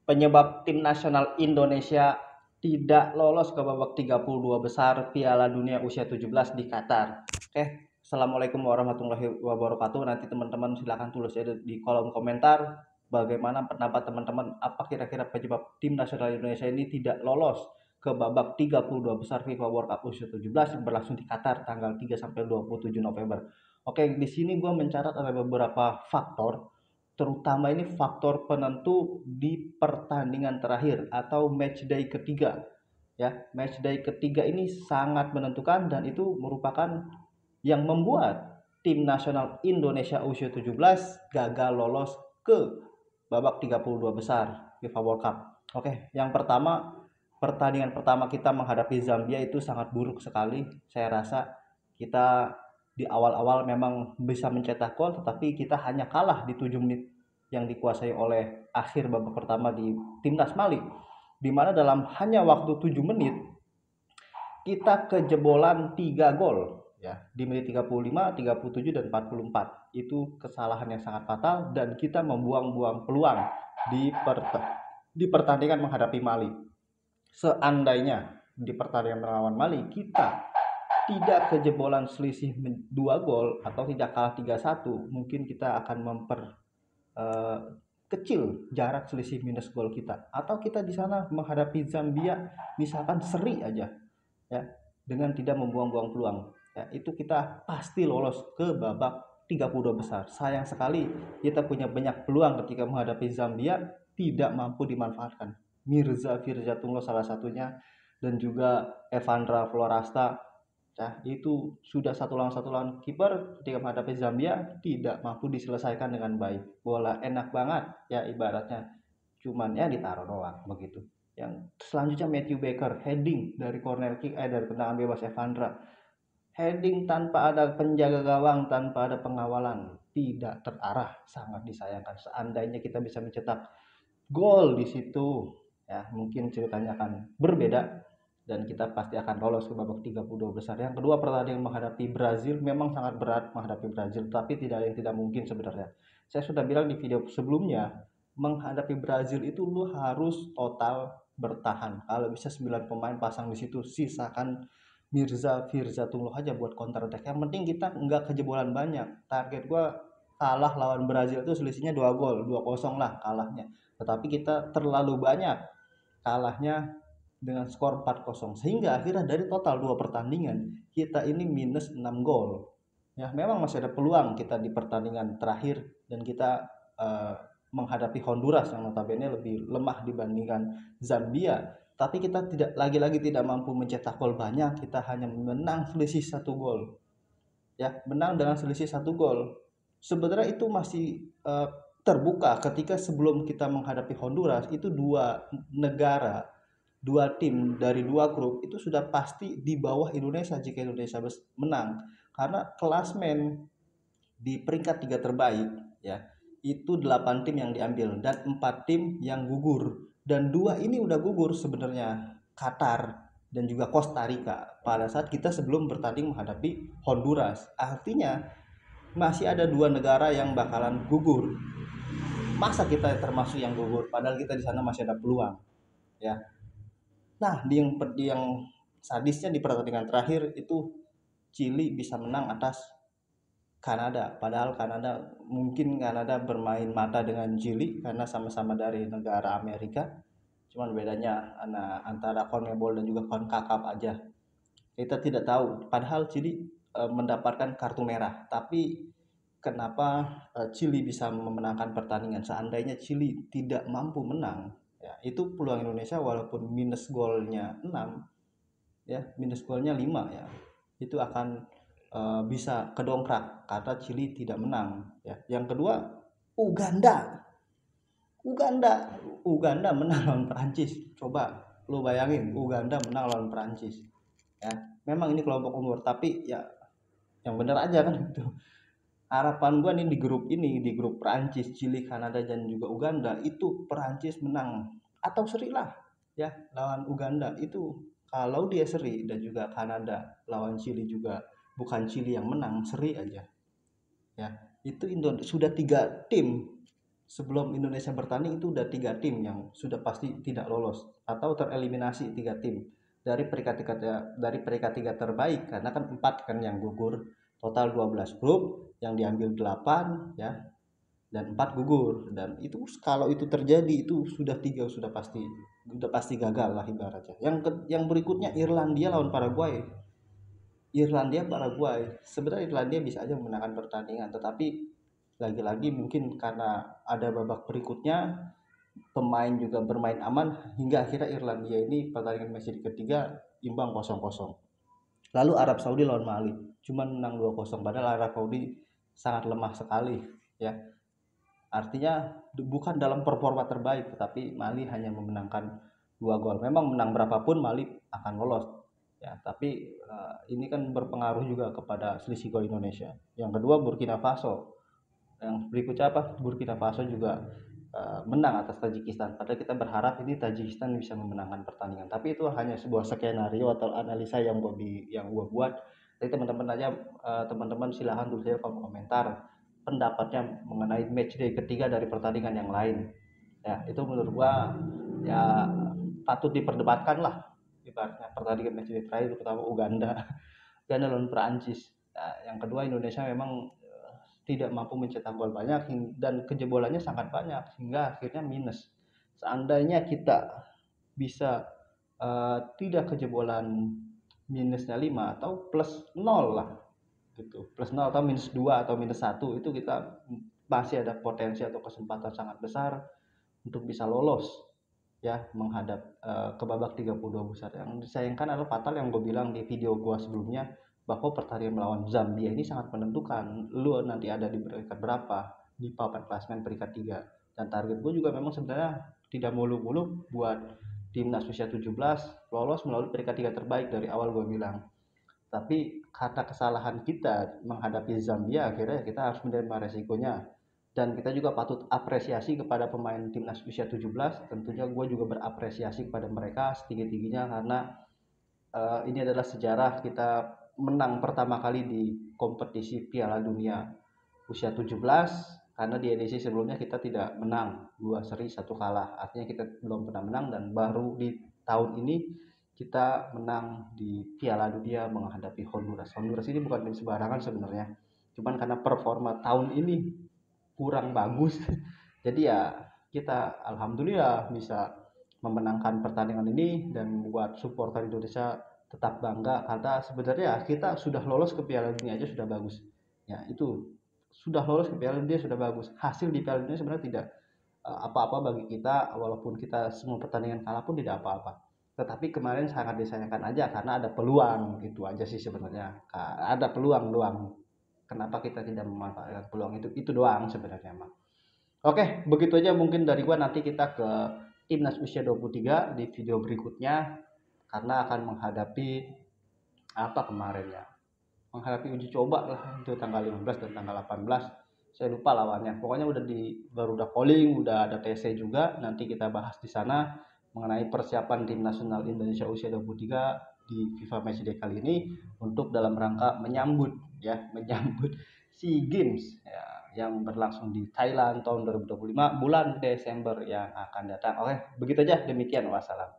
penyebab tim nasional Indonesia tidak lolos ke babak 32 besar Piala Dunia usia 17 di Qatar. Oke, Assalamualaikum warahmatullahi wabarakatuh. Nanti teman-teman silakan tulis di kolom komentar bagaimana pendapat teman-teman, apa kira-kira penyebab tim nasional Indonesia ini tidak lolos ke babak 32 besar FIFA World Cup usia 17 yang berlangsung di Qatar tanggal 3 sampai 27 November. Oke, di sini gue mencatat ada beberapa faktor, terutama ini faktor penentu di pertandingan terakhir atau match day ketiga. Ya, match day ketiga ini sangat menentukan dan itu merupakan yang membuat tim nasional Indonesia usia 17 gagal lolos ke babak 32 besar FIFA World Cup. Oke, yang pertama, pertandingan pertama kita menghadapi Zambia itu sangat buruk sekali. Saya rasa kita di awal-awal memang bisa mencetak gol, tetapi kita hanya kalah di 7 menit yang dikuasai oleh akhir babak pertama di timnas Mali, di mana dalam hanya waktu 7 menit kita kejebolan 3 gol ya, di menit 35, 37 dan 44. Itu kesalahan yang sangat fatal dan kita membuang-buang peluang di pertandingan menghadapi Mali. Seandainya di pertandingan melawan Mali kita tidak kejebolan selisih 2 gol atau tidak kalah 3-1, mungkin kita akan kecil jarak selisih minus gol kita, atau kita di sana menghadapi Zambia misalkan seri aja ya, dengan tidak membuang-buang peluang ya, itu kita pasti lolos ke babak 32 besar. Sayang sekali kita punya banyak peluang ketika menghadapi Zambia, tidak mampu dimanfaatkan. Mirza Firzatullah salah satunya, dan juga Evandra Florasta ya, itu sudah satu lawan kiper ketika menghadapi Zambia tidak mampu diselesaikan dengan baik. Bola enak banget ya ibaratnya, cuman ya ditaruh doang begitu. Yang selanjutnya Matthew Baker heading dari corner kick, dari tendangan bebas Evandra, heading tanpa ada penjaga gawang, tanpa ada pengawalan, tidak terarah, sangat disayangkan. Seandainya kita bisa mencetak gol di situ ya, mungkin ceritanya akan berbeda dan kita pasti akan lolos ke babak 32 besar. Yang kedua, pertandingan menghadapi Brazil memang sangat berat menghadapi Brazil, tapi tidak ada yang tidak mungkin sebenarnya. Saya sudah bilang di video sebelumnya, menghadapi Brazil itu lu harus total bertahan. Kalau bisa 9 pemain pasang di situ, sisakan Mirza Firzatullah aja buat counter attack. Yang penting kita nggak kejebolan banyak. Target gua kalah lawan Brazil itu selisihnya 2 gol, 2-0 lah kalahnya. Tetapi kita terlalu banyak kalahnya dengan skor 4-0, sehingga akhirnya dari total 2 pertandingan kita ini minus 6 gol ya. Memang masih ada peluang kita di pertandingan terakhir dan kita menghadapi Honduras yang notabene lebih lemah dibandingkan Zambia, tapi kita tidak lagi-lagi tidak mampu mencetak gol banyak. Kita hanya menang selisih 1 gol ya, menang dengan selisih 1 gol. Sebenarnya itu masih terbuka ketika sebelum kita menghadapi Honduras itu dua negara, dua tim dari dua grup itu sudah pasti di bawah Indonesia jika Indonesia menang, karena klasmen di peringkat 3 terbaik ya, itu 8 tim yang diambil dan 4 tim yang gugur, dan 2 ini udah gugur sebenarnya, Qatar dan juga Costa Rica, pada saat kita sebelum bertanding menghadapi Honduras. Artinya masih ada 2 negara yang bakalan gugur. Masa kita termasuk yang gugur padahal kita di sana masih ada peluang ya. Nah, yang sadisnya di pertandingan terakhir itu Chili bisa menang atas Kanada, padahal Kanada bermain mata dengan Chili karena sama-sama dari negara Amerika, cuman bedanya antara CONMEBOL dan juga CONCACAF aja. Kita tidak tahu, padahal Chili mendapatkan kartu merah, tapi kenapa Chili bisa memenangkan pertandingan? Seandainya Chili tidak mampu menang ya, itu peluang Indonesia walaupun minus golnya 6 ya, minus golnya 5 ya, itu akan bisa kedongkrak karena Chili tidak menang ya. Yang kedua, Uganda Uganda Uganda menang lawan Prancis. Coba lu bayangin, Uganda menang lawan Prancis ya. Memang ini kelompok umur, tapi ya yang benar aja kan gitu. Harapan gua nih di grup Prancis, Chili, Kanada dan juga Uganda, itu Prancis menang atau seri lah ya lawan Uganda. Itu kalau dia seri dan juga Kanada lawan Chili juga bukan Chili yang menang, seri aja ya, itu Indonesia sudah 3 tim sebelum Indonesia bertanding itu udah 3 tim yang sudah pasti tidak lolos atau tereliminasi, 3 tim dari peringkat tiga terbaik, karena kan 4 kan yang gugur, total 12 grup yang diambil 8 ya, dan 4 gugur. Dan itu kalau itu terjadi itu sudah tiga sudah pasti gagal lah ibaratnya. Yang berikutnya Irlandia lawan Paraguay. Sebenarnya Irlandia bisa aja memenangkan pertandingan, tetapi lagi-lagi mungkin karena ada babak berikutnya, pemain juga bermain aman hingga akhirnya Irlandia ini pertandingan match ketiga imbang 0-0. Lalu Arab Saudi lawan Mali cuma menang 2-0, padahal Arab Saudi sangat lemah sekali ya. Artinya bukan dalam performa terbaik, tetapi Mali hanya memenangkan 2 gol. Memang menang berapapun Mali akan lolos ya, tapi ini kan berpengaruh juga kepada selisih gol Indonesia. Yang kedua Burkina Faso, yang berikutnya Burkina Faso juga menang atas Tajikistan. Padahal kita berharap ini Tajikistan bisa memenangkan pertandingan, tapi itu hanya sebuah skenario atau analisa yang gue buat. Jadi teman-teman silahkan tulis di kolom komentar pendapatnya mengenai match day ketiga dari pertandingan yang lain ya. Itu menurut gua ya patut diperdebatkan lah, ibaratnya pertandingan match day terakhir terutama Uganda lawan Perancis. Nah, yang kedua Indonesia memang tidak mampu mencetak gol banyak dan kejebolannya sangat banyak hingga akhirnya minus. Seandainya kita bisa tidak kejebolan minusnya 5 atau plus 0 lah gitu, plus 0 atau minus 2 atau minus 1, itu kita masih ada potensi atau kesempatan sangat besar untuk bisa lolos ya menghadap ke babak 32 besar. Yang disayangkan adalah fatal yang gue bilang di video gue sebelumnya, bahwa pertandingan melawan Zambia ini sangat menentukan lu nanti ada di peringkat berapa di papan klasemen peringkat 3. Dan target gue juga memang sebenarnya tidak muluk-muluk buat timnas usia 17 lolos melalui peringkat 3 terbaik dari awal gue bilang. Tapi karena kesalahan kita menghadapi Zambia, akhirnya kita harus menerima resikonya. Dan kita juga patut apresiasi kepada pemain timnas usia 17. Tentunya gue juga berapresiasi kepada mereka setinggi-tingginya, karena ini adalah sejarah kita menang pertama kali di kompetisi Piala Dunia usia 17, karena di edisi sebelumnya kita tidak menang, 2 seri 1 kalah. Artinya kita belum pernah menang, dan baru di tahun ini kita menang di Piala Dunia menghadapi Honduras. Honduras ini bukan tim sembarangan sebenarnya, cuman karena performa tahun ini kurang bagus jadi ya kita alhamdulillah bisa memenangkan pertandingan ini. Dan buat supporter Indonesia tetap bangga, karena sebenarnya kita sudah lolos ke Piala Dunia aja sudah bagus ya. Itu sudah lolos ke Piala Dunia sudah bagus. Hasil di Piala Dunia sebenarnya tidak apa-apa bagi kita, walaupun kita semua pertandingan kalah pun tidak apa-apa. Tetapi kemarin sangat disayangkan aja karena ada peluang, itu aja sih sebenarnya. Ada peluang doang. Kenapa kita tidak memanfaatkan peluang itu doang sebenarnya mah. Oke, begitu aja mungkin dari gua. Nanti kita ke timnas usia 23 di video berikutnya, karena akan menghadapi apa kemarin ya, menghadapi uji coba lah, itu tanggal 15 dan tanggal 18. Saya lupa lawannya, pokoknya baru udah polling, udah ada TC juga. Nanti kita bahas di sana mengenai persiapan tim nasional Indonesia usia 23 di FIFA Matchday kali ini, untuk dalam rangka menyambut SEA Games ya, yang berlangsung di Thailand tahun 2025 bulan Desember yang akan datang. Oke, begitu aja, demikian, wassalam.